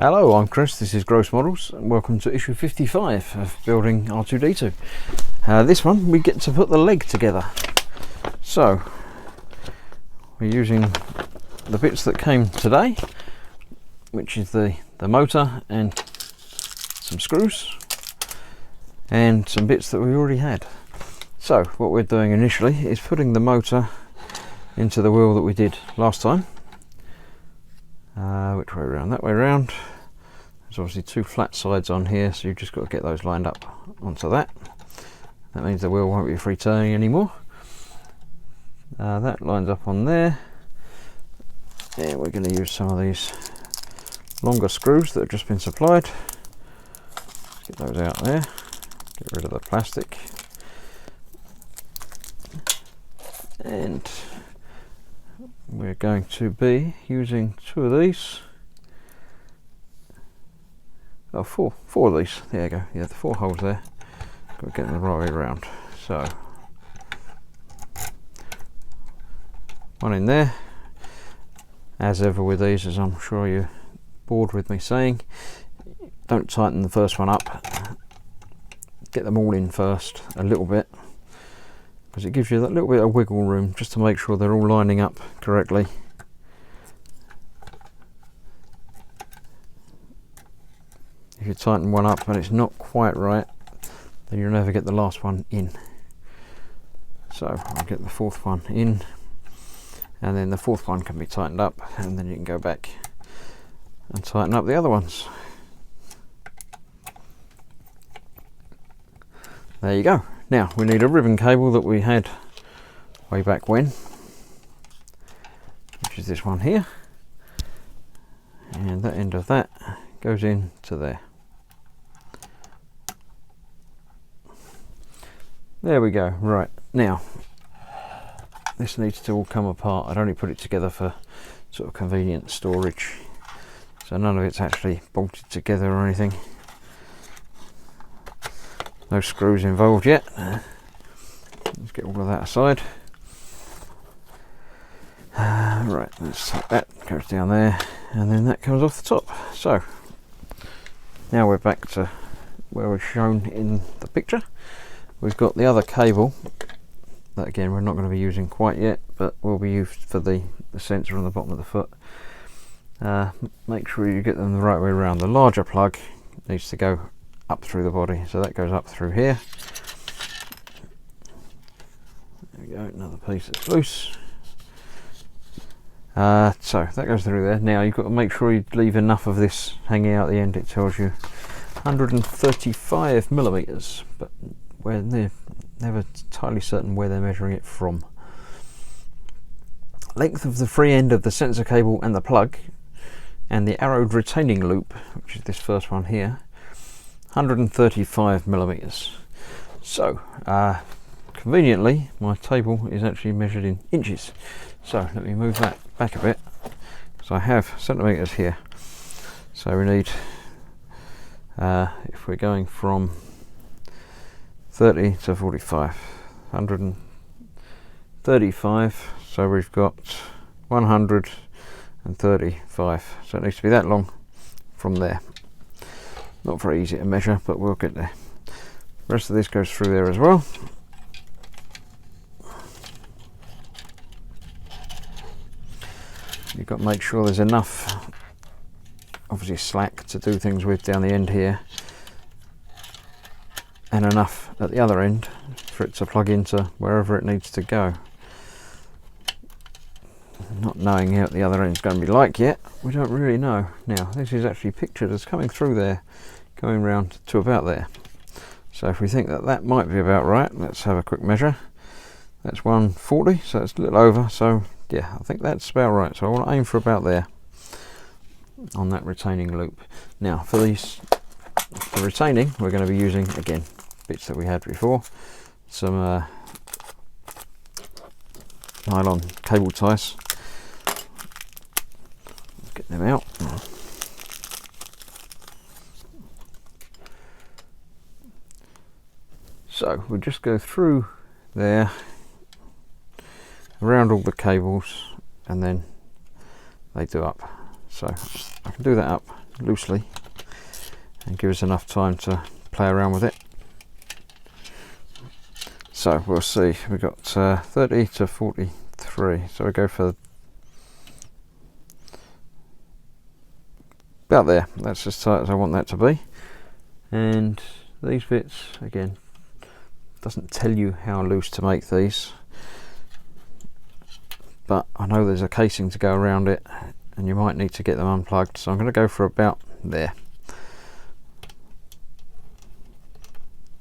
Hello, I'm Chris, this is Gross Models, and welcome to issue 55 of Building R2D2. This one, we get to put the leg together. So, we're using the bits that came today, which is the motor and some screws, and some bits that we already had. So, what we're doing initially is putting the motor into the wheel that we did last time. Which way around? That way around. There's obviously two flat sides on here, so you've just got to get those lined up onto that. That means the wheel won't be free turning anymore. That lines up on there. Yeah, we're going to use some of these longer screws that have just been supplied. Get those out there. Get rid of the plastic. And we're going to be using two of these. Oh, four of these. There you go. Yeah, the 4 holes there. Got to get them the right way around. So, one in there. As ever with these, as I'm sure you're bored with me saying, don't tighten the first one up. Get them all in first, a little bit, because it gives you that little bit of wiggle room just to make sure they're all lining up correctly. If you tighten one up and it's not quite right, then you'll never get the last one in. So I'll get the 4th one in, and then the 4th one can be tightened up, and then you can go back and tighten up the other ones. There you go. Now we need a ribbon cable that we had way back when, which is this one here, and that end of that goes in to there. There we go. Right, now this needs to all come apart. I'd only put it together for sort of convenient storage, so none of it's actually bolted together or anything. No screws involved yet. Let's get all of that aside. Right, let's take that, goes down there, and then that comes off the top. So now we're back to where we're shown in the picture. We've got the other cable that again we're not going to be using quite yet, but will be used for the sensor on the bottom of the foot. Make sure you get them the right way around. The larger plug needs to go up through the body, so that goes up through here. There we go, another piece that's loose. So that goes through there. Now you've got to make sure you leave enough of this hanging out the end. It tells you 135 millimeters, but we're never entirely certain where they're measuring it from. Length of the free end of the sensor cable and the plug, and the arrowed retaining loop, which is this first one here, 135 millimeters. So conveniently my table is actually measured in inches, so let me move that back a bit, because I have centimeters here. So we need, if we're going from 30 to 45, 135, so we've got 135, so it needs to be that long from there. Not very easy to measure, but we'll get there. The rest of this goes through there as well. You've got to make sure there's enough, obviously, slack to do things with down the end here, and enough at the other end for it to plug into wherever it needs to go. Not knowing what the other end's going to be like yet, we don't really know. Now this is actually pictured as coming through there, going round to about there. So if we think that that might be about right, let's have a quick measure. That's 140, so it's a little over. So yeah, I think that's about right. So I want to aim for about there on that retaining loop. Now for these, the retaining, we're going to be using again bits that we had before, some nylon cable ties. Let's get them out. So we'll just go through there, around all the cables, and then they do up. So I can do that up loosely and give us enough time to play around with it. So we'll see, we've got 30 to 43, so we go for about there. That's as tight as I want that to be. And these bits, again, doesn't tell you how loose to make these, but I know there's a casing to go around it and you might need to get them unplugged, so I'm going to go for about there.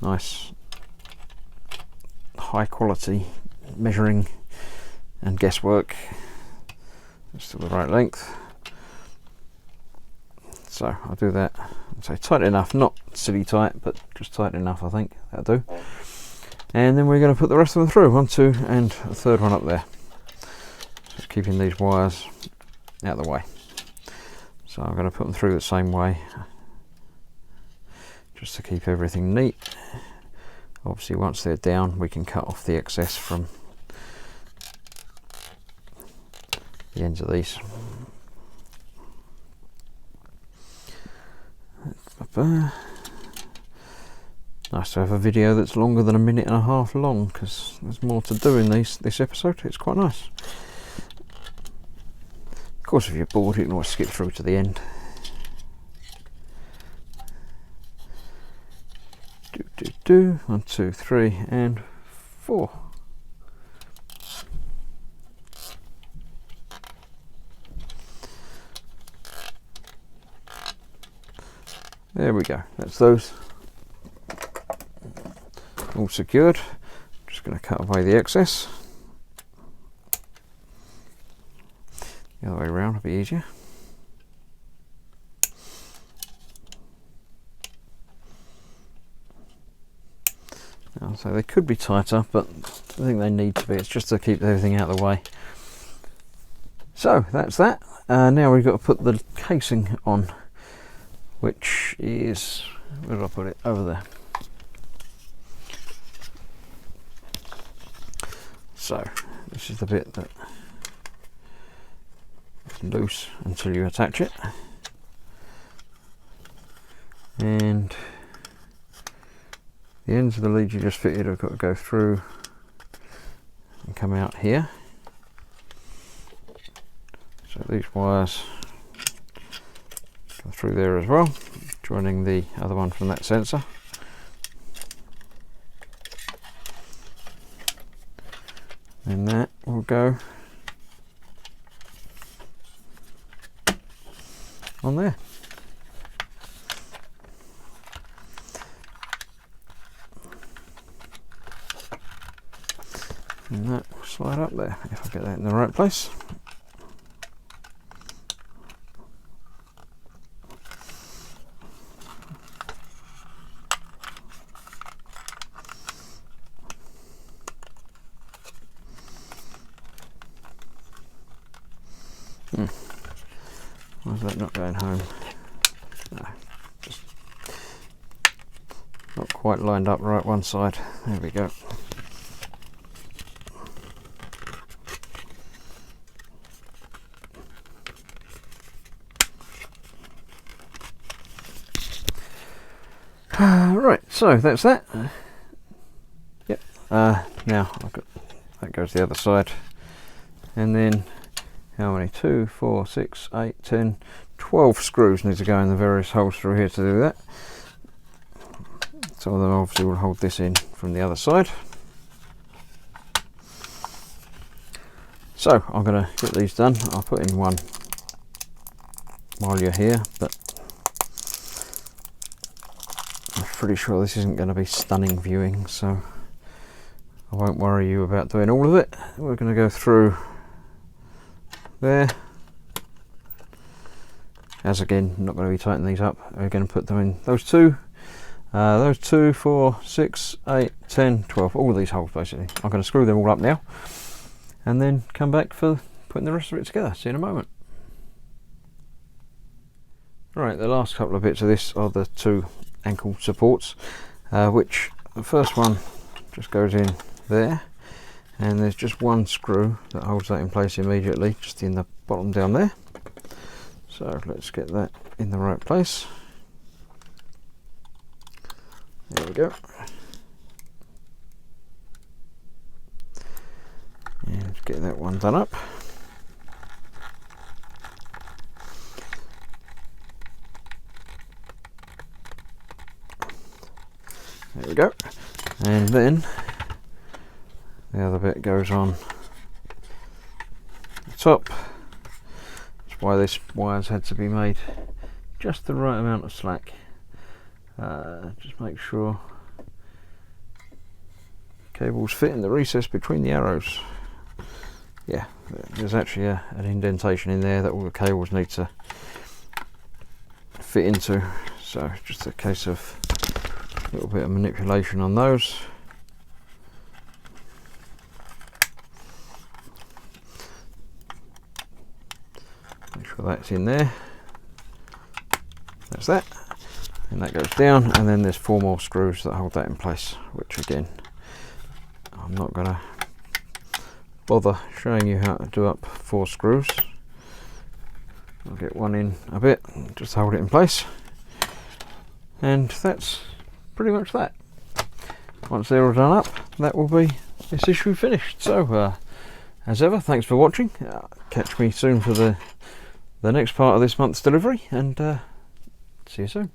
Nice high quality measuring and guesswork. It's still the right length, so I'll do that. So tight enough, not silly tight, but just tight enough, I think that'll do. And then we're going to put the rest of them through, 1, 2 and a third one up there, just keeping these wires out of the way. So I'm going to put them through the same way just to keep everything neat. Obviously once they're down we can cut off the excess from the ends of these. Nice to have a video that's longer than 1.5 minutes long, because there's more to do in this episode. It's quite nice. Of course, if you're bored you can always skip through to the end. 1, 2, 3 and 4. There we go, that's those all secured. Just going to cut away the excess. The other way around will be easier. Now, so they could be tighter, but I think they need to be. It's just to keep everything out of the way. So that's that. Now we've got to put the casing on, which is, where did I put it? Over there. So this is the bit that is loose until you attach it, and the ends of the lead you just fitted have got to go through and come out here. So these wires go through there as well, joining the other one from that sensor. And that will go on there. And that will slide up there, if I get that in the right place. Why is that not going home? No, just not quite lined up right one side. There we go. Right, so that's that. Yep. Now I've got that goes the other side, and then how many? 2, 4, 6, 8, 10, 12 screws need to go in the various holes through here to do that. Some of them obviously will hold this in from the other side. So I'm going to get these done. I'll put in one while you're here, but I'm pretty sure this isn't going to be stunning viewing, so I won't worry you about doing all of it. We're going to go through there. As again, I'm not going to be tightening these up. We're going to put them in those two, 4, 6, 8, 10, 12, all of these holes basically. I'm going to screw them all up now and then come back for putting the rest of it together. See you in a moment. Right, the last couple of bits of this are the 2 ankle supports, which the first one just goes in there, and there's just one screw that holds that in place immediately, just in the bottom down there. So let's get that in the right place. There we go. And get that one done up. There we go. And then the other bit goes on the top. That's why this wire's had to be made just the right amount of slack. Just make sure cables fit in the recess between the arrows. Yeah, there's actually an indentation in there that all the cables need to fit into, so just a case of a little bit of manipulation on those. Make sure that's in there. That's that. And that goes down, and then there's 4 more screws that hold that in place, which again I'm not going to bother showing you how to do up 4 screws. I'll get one in a bit, just hold it in place, and that's pretty much that. Once they're all done up, that will be this issue finished. So as ever, thanks for watching. Catch me soon for the next part of this month's delivery, and see you soon.